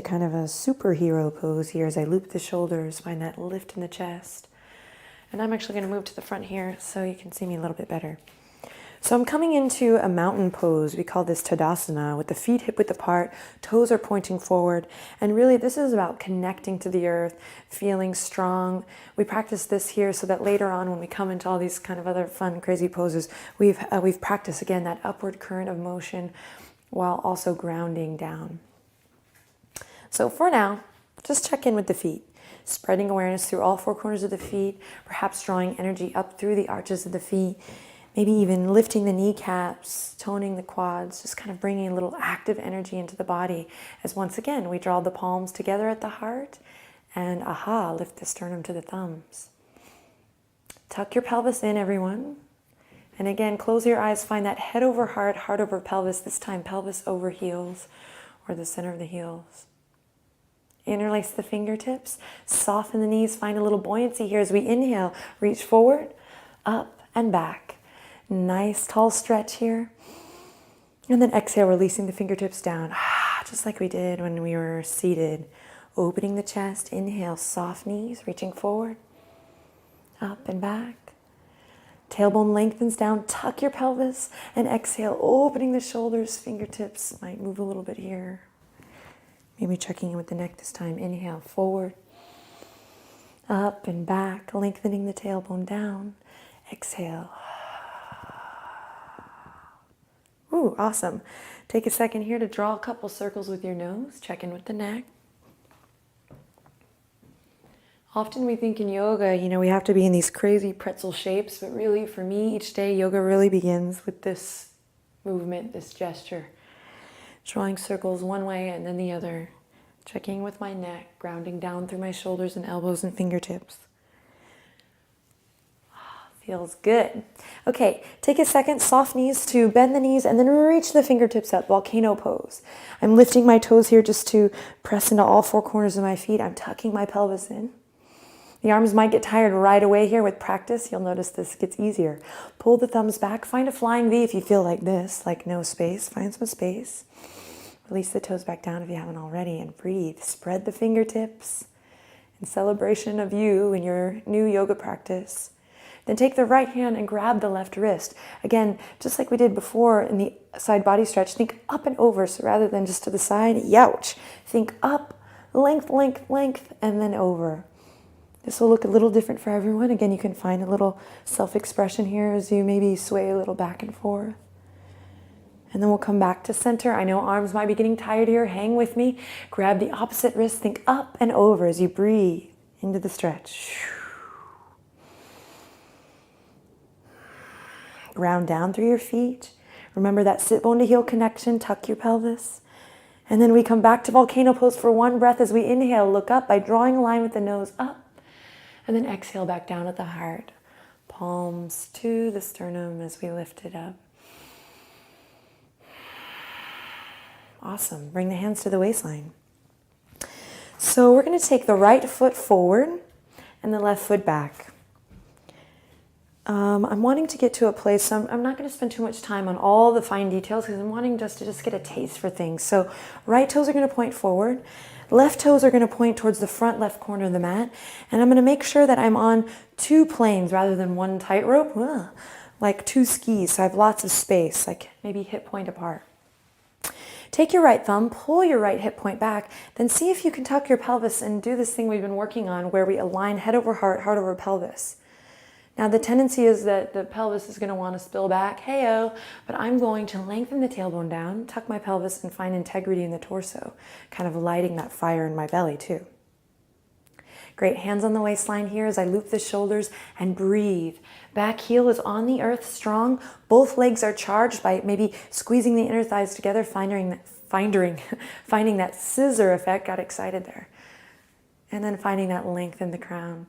Kind of a superhero pose here as I loop the shoulders, find that lift in the chest. And I'm actually going to move to the front here so you can see me a little bit better. So I'm coming into a mountain pose. We call this Tadasana, with the feet hip-width apart, toes are pointing forward. And really this is about connecting to the earth, feeling strong. We practice this here so that later on when we come into all these kind of other fun, crazy poses, we've practiced again that upward current of motion while also grounding down. So for now, just check in with the feet, spreading awareness through all four corners of the feet, perhaps drawing energy up through the arches of the feet, maybe even lifting the kneecaps, toning the quads, just kind of bringing a little active energy into the body as once again we draw the palms together at the heart and lift the sternum to the thumbs. Tuck your pelvis in, everyone. And again, close your eyes, find that head over heart, heart over pelvis, this time pelvis over heels or the center of the heels. Interlace the fingertips, soften the knees, find a little buoyancy here as we inhale, reach forward, up and back. Nice tall stretch here. And then exhale, releasing the fingertips down, just like we did when we were seated. Opening the chest, inhale, soft knees, reaching forward, up and back. Tailbone lengthens down, tuck your pelvis, and exhale, opening the shoulders, fingertips might move a little bit here. Maybe checking in with the neck this time. Inhale, forward, up and back, lengthening the tailbone down. Exhale. Ooh, awesome. Take a second here to draw a couple circles with your nose. Check in with the neck. Often we think in yoga, we have to be in these crazy pretzel shapes, but really for me, each day, yoga really begins with this movement, this gesture. Drawing circles one way and then the other. Checking with my neck, grounding down through my shoulders and elbows and fingertips. Feels good. Okay, take a second, soft knees to bend the knees and then reach the fingertips up, volcano pose. I'm lifting my toes here just to press into all four corners of my feet. I'm tucking my pelvis in. The arms might get tired right away here. With practice, you'll notice this gets easier. Pull the thumbs back, find a flying V if you feel like this, like no space, find some space. Release the toes back down if you haven't already and breathe. Spread the fingertips in celebration of you and your new yoga practice. Then take the right hand and grab the left wrist. Again, just like we did before in the side body stretch, think up and over. So rather than just to the side, youch. Think up, length, length, length, and then over. This will look a little different for everyone. Again, you can find a little self-expression here as you maybe sway a little back and forth. And then we'll come back to center. I know arms might be getting tired here. Hang with me. Grab the opposite wrist. Think up and over as you breathe into the stretch. Ground down through your feet. Remember that sit bone to heel connection. Tuck your pelvis. And then we come back to volcano pose for one breath as we inhale. Look up by drawing a line with the nose up. And then exhale back down at the heart. Palms to the sternum as we lift it up. Awesome. Bring the hands to the waistline. So we're going to take the right foot forward and the left foot back. I'm wanting to get to a place, so I'm not going to spend too much time on all the fine details because I'm wanting just to get a taste for things. So right toes are going to point forward. Left toes are going to point towards the front left corner of the mat. And I'm going to make sure that I'm on two planes rather than one tightrope, like two skis. So I have lots of space, like maybe hip point apart. Take your right thumb, pull your right hip point back, then see if you can tuck your pelvis and do this thing we've been working on where we align head over heart, heart over pelvis. Now the tendency is that the pelvis is going to want to spill back, hey-oh, but I'm going to lengthen the tailbone down, tuck my pelvis, and find integrity in the torso, kind of lighting that fire in my belly too. Great, hands on the waistline here as I loop the shoulders and breathe. Back heel is on the earth, strong. Both legs are charged by maybe squeezing the inner thighs together, finding that scissor effect. Got excited there. And then finding that length in the crown.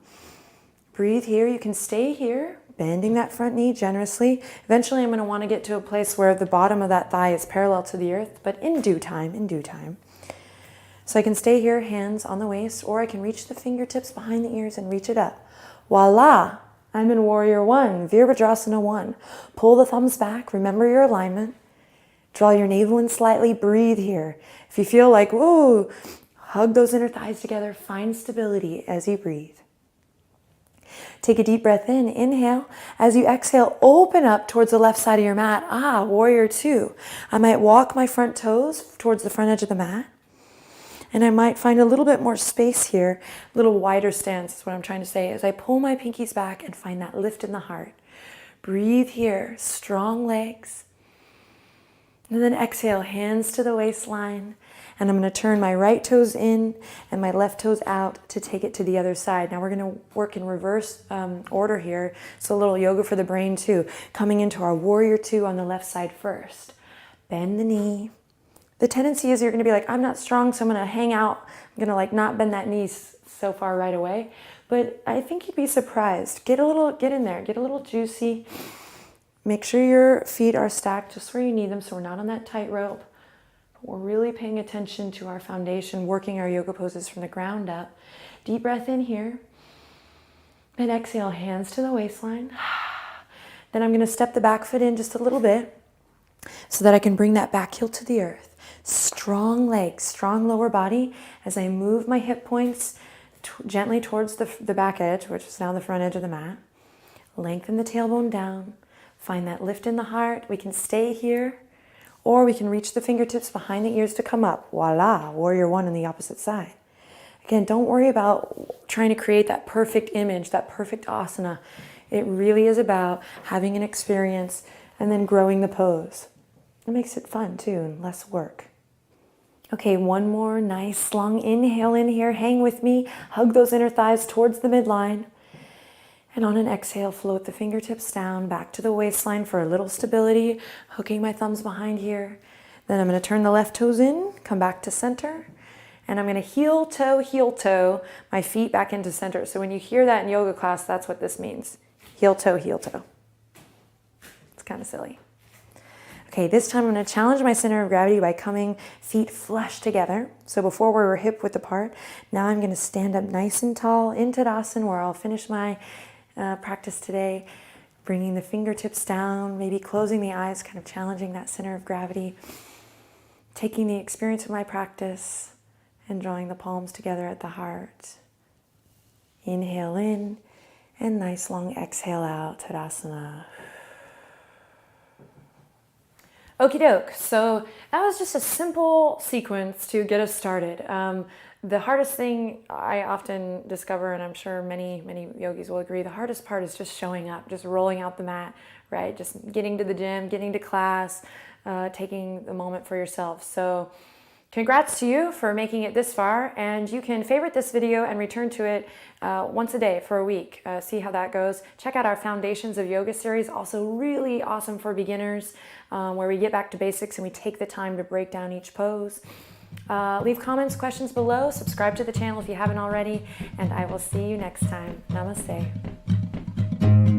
Breathe here. You can stay here, bending that front knee generously. Eventually, I'm going to want to get to a place where the bottom of that thigh is parallel to the earth, but in due time, So I can stay here, hands on the waist, or I can reach the fingertips behind the ears and reach it up. Voila! I'm in Warrior One, Virabhadrasana 1. Pull the thumbs back, remember your alignment. Draw your navel in slightly, breathe here. If you feel like, whoa, Hug those inner thighs together. Find stability as you breathe. Take a deep breath in. Inhale. As you exhale, open up towards the left side of your mat. Warrior two. I might walk my front toes towards the front edge of the mat. And I might find a little bit more space here, a little wider stance is what I'm trying to say, as I pull my pinkies back and find that lift in the heart. Breathe here, strong legs. And then exhale, hands to the waistline. And I'm going to turn my right toes in and my left toes out to take it to the other side. Now we're going to work in reverse order here. So a little yoga for the brain too. Coming into our warrior two on the left side first. Bend the knee. The tendency is you're going to be like, I'm not strong, so I'm going to hang out. I'm going to like not bend that knee so far right away. But I think you'd be surprised. Get in there, get a little juicy. Make sure your feet are stacked just where you need them so we're not on that tightrope. We're really paying attention to our foundation, working our yoga poses from the ground up. Deep breath in here. And exhale, hands to the waistline. Then I'm going to step the back foot in just a little bit so that I can bring that back heel to the earth. Strong legs, strong lower body as I move my hip points gently towards the back edge, which is now the front edge of the mat. Lengthen the tailbone down. Find that lift in the heart. We can stay here, or we can reach the fingertips behind the ears to come up. Voila, warrior one on the opposite side. Again, don't worry about trying to create that perfect image, that perfect asana. It really is about having an experience and then growing the pose. It makes it fun too and less work. Okay, one more nice long inhale in here. Hang with me. Hug those inner thighs towards the midline. And on an exhale, float the fingertips down back to the waistline for a little stability. Hooking my thumbs behind here. Then I'm going to turn the left toes in, come back to center. And I'm going to heel toe, my feet back into center. So when you hear that in yoga class, that's what this means. Heel toe, heel toe. It's kind of silly. Okay, this time I'm going to challenge my center of gravity by coming feet flush together. So before we were hip width apart, now I'm going to stand up nice and tall in Tadasana, where I'll finish my practice today, bringing the fingertips down, maybe closing the eyes, kind of challenging that center of gravity, taking the experience of my practice and drawing the palms together at the heart. Inhale in and nice long exhale out, Tadasana. Okie doke, so that was just a simple sequence to get us started. The hardest thing I often discover, and I'm sure many yogis will agree, the hardest part is just showing up, just rolling out the mat, right? Just getting to the gym, getting to class, taking the moment for yourself. So congrats to you for making it this far, and you can favorite this video and return to it once a day for a week. See how that goes. Check out our Foundations of Yoga series, also really awesome for beginners, where we get back to basics and we take the time to break down each pose. Leave comments, questions below, subscribe to the channel if you haven't already, and I will see you next time. Namaste.